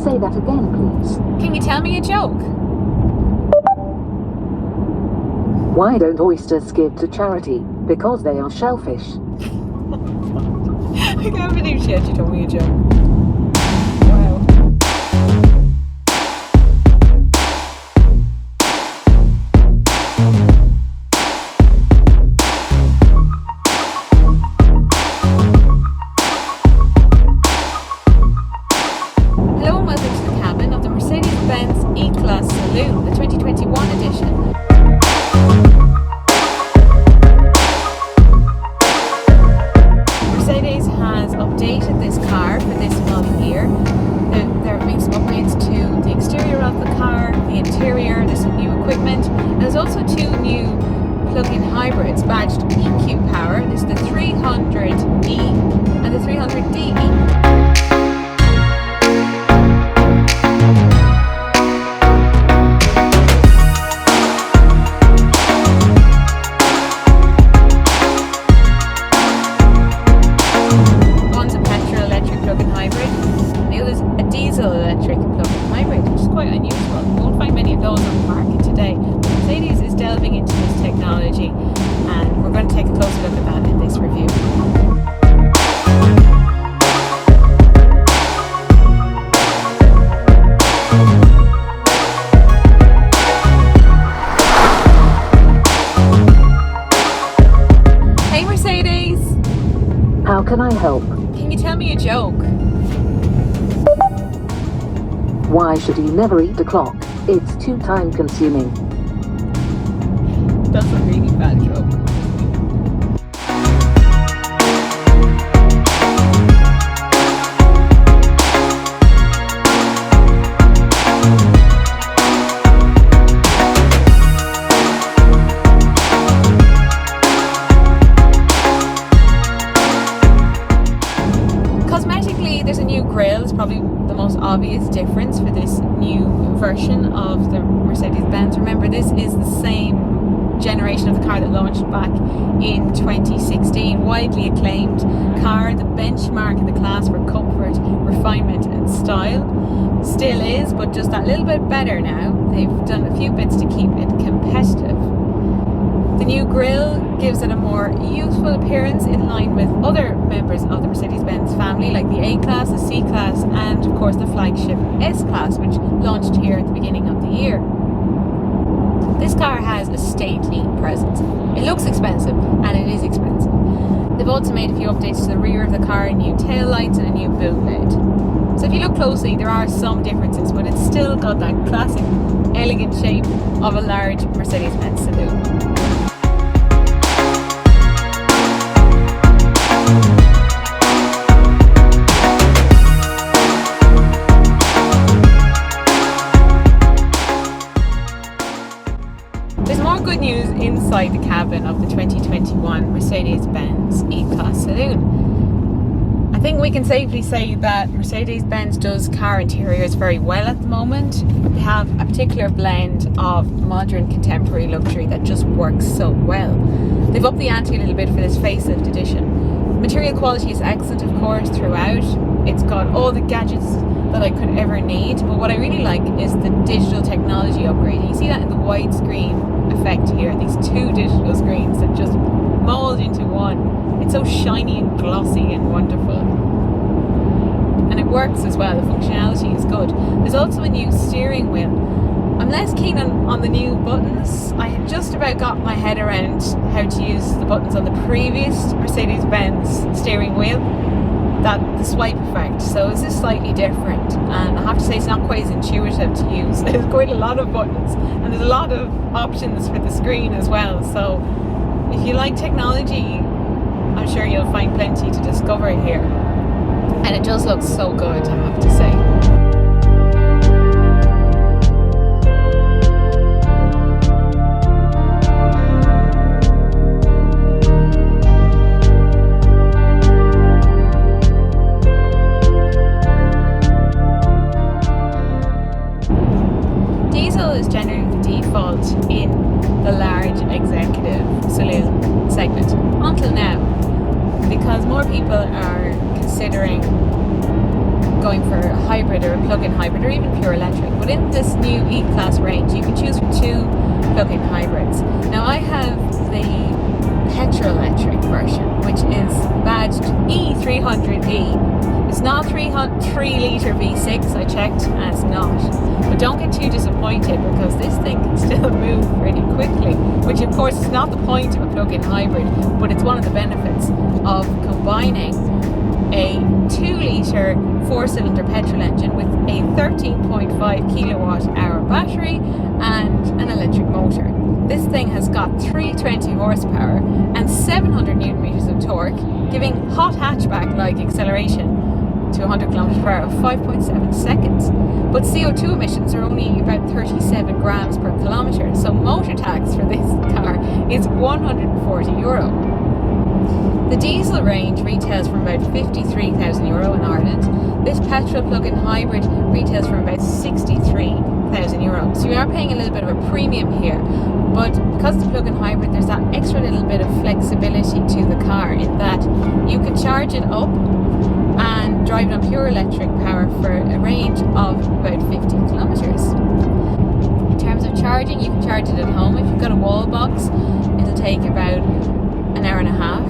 Say that again, please. Can you tell me a joke? Why don't oysters give to charity? Because they are shellfish. I can't believe she actually told me a joke. Wow. Hello and welcome to the cabin of the Mercedes-Benz E-Class Saloon, the 2021 edition. Mercedes has updated this car for this model year. There have been some upgrades to the exterior of the car, the interior, there's some new equipment, and there's also two new plug-in hybrids badged EQ power. There's the 300e and the 300DE. Electric plug-in hybrid, which is quite unusual. You won't find many of those on the market today. Mercedes is delving into this technology, and we're going to take a closer look at that in this review. Hey Mercedes! How can I help? Can you tell me a joke? Why should you never eat a clock? It's too time consuming. That's a really bad joke. Cosmetically, there's a new grille. It's probably the most obvious difference for this new version of the Mercedes-Benz. Remember, this is the same generation of the car that launched back in 2016. Widely acclaimed car, the benchmark in the class for comfort, refinement and style. Still is, but just that little bit better now. They've done a few bits to keep it competitive. The new grille gives it a more youthful appearance in line with other members of the Mercedes-Benz family, like the A-Class, the C-Class, and of course the flagship S-Class, which launched here at the beginning of the year. This car has a stately presence. It looks expensive, and it is expensive. They've also made a few updates to the rear of the car, new tail lights and a new boot lid. So if you look closely, there are some differences, but it's still got that classic, elegant shape of a large Mercedes-Benz saloon. There's more good news inside the cabin of the 2021 Mercedes-Benz E-Class Saloon. I think we can safely say that Mercedes-Benz does car interiors very well at the moment. They have a particular blend of modern contemporary luxury that just works so well. They've upped the ante a little bit for this facelift edition. Material quality is excellent, of course, throughout. It's got all the gadgets that I could ever need, but what I really like is the digital technology upgrade. You see that in the widescreen effect here, these two digital screens that just mold into one. It's so shiny and glossy and wonderful, and it works as well. The functionality is good. There's also a new steering wheel. I'm less keen on the new buttons. I had just about got my head around how to use the buttons on the previous Mercedes-Benz steering wheel, the swipe effect. So this is slightly different, and I have to say it's not quite as intuitive to use. There's quite a lot of buttons, and there's a lot of options for the screen as well. So if you like technology, I'm sure you'll find plenty to discover here, and it does look so good, I have to say. Is generally the default in the large executive saloon segment until now, because more people are considering going for a hybrid or a plug-in hybrid or even pure electric. But in this new E-Class range, you can choose from 2 plug-in hybrids. Now I have the petrol electric version, which is badged E300E. It's not 3 litre V6, I checked, and it's not. But don't get too disappointed, because this thing can still move pretty quickly, which of course is not the point of a plug-in hybrid, but it's one of the benefits of combining a 2 litre 4-cylinder petrol engine with a 13.5 kilowatt hour battery and an electric motor. This thing has got 320 horsepower and 700 newton meters of torque, giving hot hatchback-like acceleration to 100 kilometers per hour of 5.7 seconds. But CO2 emissions are only about 37 grams per kilometre, so motor tax for this car is €140. The diesel range retails from about €53,000 in Ireland. This petrol plug-in hybrid retails from about €63,000. So you are paying a little bit of a premium here. But because it's a plug-in hybrid, there's that extra little bit of flexibility to the car, in that you can charge it up and drive it on pure electric power for a range of about 50 kilometres. In terms of charging, you can charge it at home. If you've got a wall box, it'll take about an hour and a half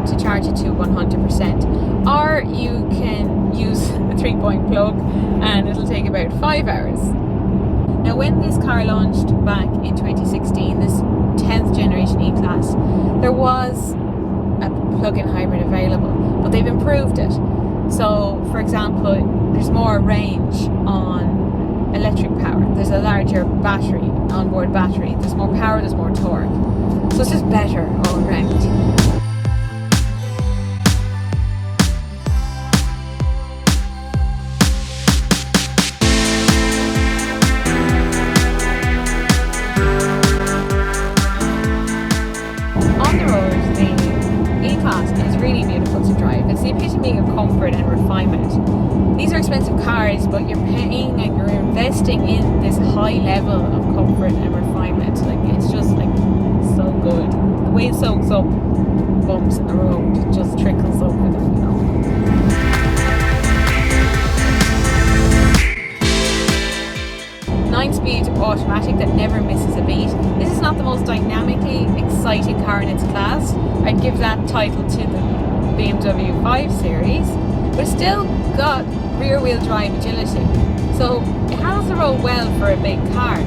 to charge it to 100%. Or you can use a 3-point plug and it'll take about 5 hours. Now, when this car launched back in 2016, this 10th generation E-Class, there was a plug-in hybrid available, but they've improved it. So, for example, there's more range on electric power. There's a larger battery, onboard battery. There's more power, there's more torque. So it's just better all around. Really beautiful to drive. It's the epitome of comfort and refinement. These are expensive cars, but you're paying and you're investing in this high level of comfort and refinement. Like, it's just like so good. The way it soaks up bumps in the road, it just trickles up with them, you know. Nine-speed automatic that never misses a beat. This is not the most dynamically exciting car in its class. I'd give that title to the BMW 5 Series, but it's still got rear-wheel drive agility, so it handles the road well for a big car.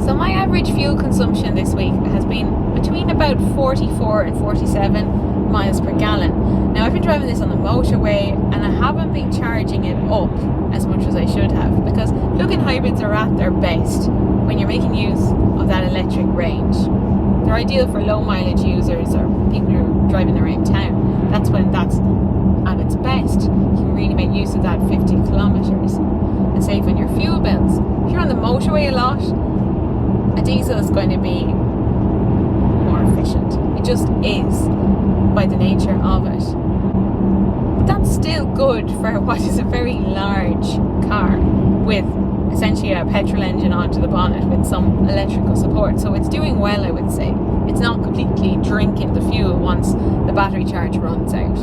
So my average fuel consumption this week has been between about 44 and 47 miles per gallon. Now, I've been driving this on the motorway and I haven't been charging it up as much as I should have, because plug-in hybrids are at their best when you're making use of that electric range. They're ideal for low mileage users or people who are driving around town. That's when that's at its best. You can really make use of that 50 kilometres and save on your fuel bills. If you're on the motorway a lot, a diesel is going to be more efficient. It just is, by the nature of it. But that's still good for what is a very large car with essentially a petrol engine onto the bonnet with some electrical support. So it's doing well, I would say. It's not completely drinking the fuel once the battery charge runs out.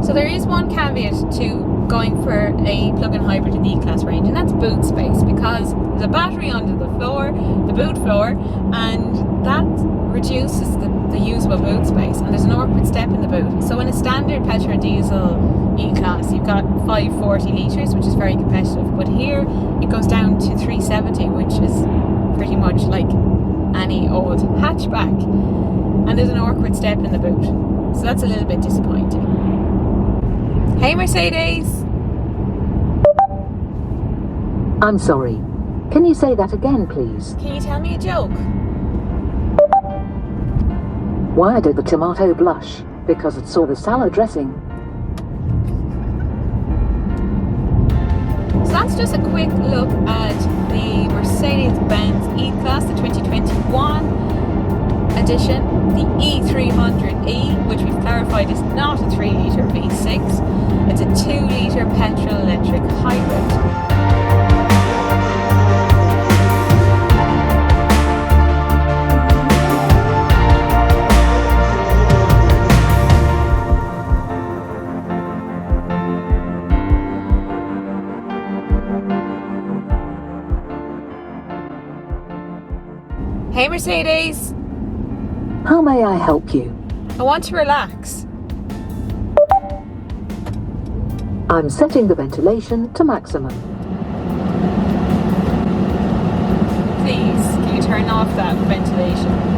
So there is one caveat to going for a plug-in hybrid in the E-Class range, and that's boot space, because there's a battery under the floor, the boot floor, and that reduces the usable boot space, and there's an awkward step in the boot. So in a standard petrol diesel E-Class, you've got 540 litres, which is very competitive, but here it goes down to 370, which is pretty much like any old hatchback, and there's an awkward step in the boot, so that's a little bit disappointing. Hey Mercedes! I'm sorry. Can you say that again, please? Can you tell me a joke? Why did the tomato blush? Because it saw the salad dressing. So that's just a quick look at the Mercedes-Benz E-Class, the 2021. edition, the E300E, which we've clarified is not a 3-litre V6, it's a 2-litre petrol electric hybrid. Hey Mercedes! How may I help you? I want to relax. I'm setting the ventilation to maximum. Please, can you turn off that ventilation?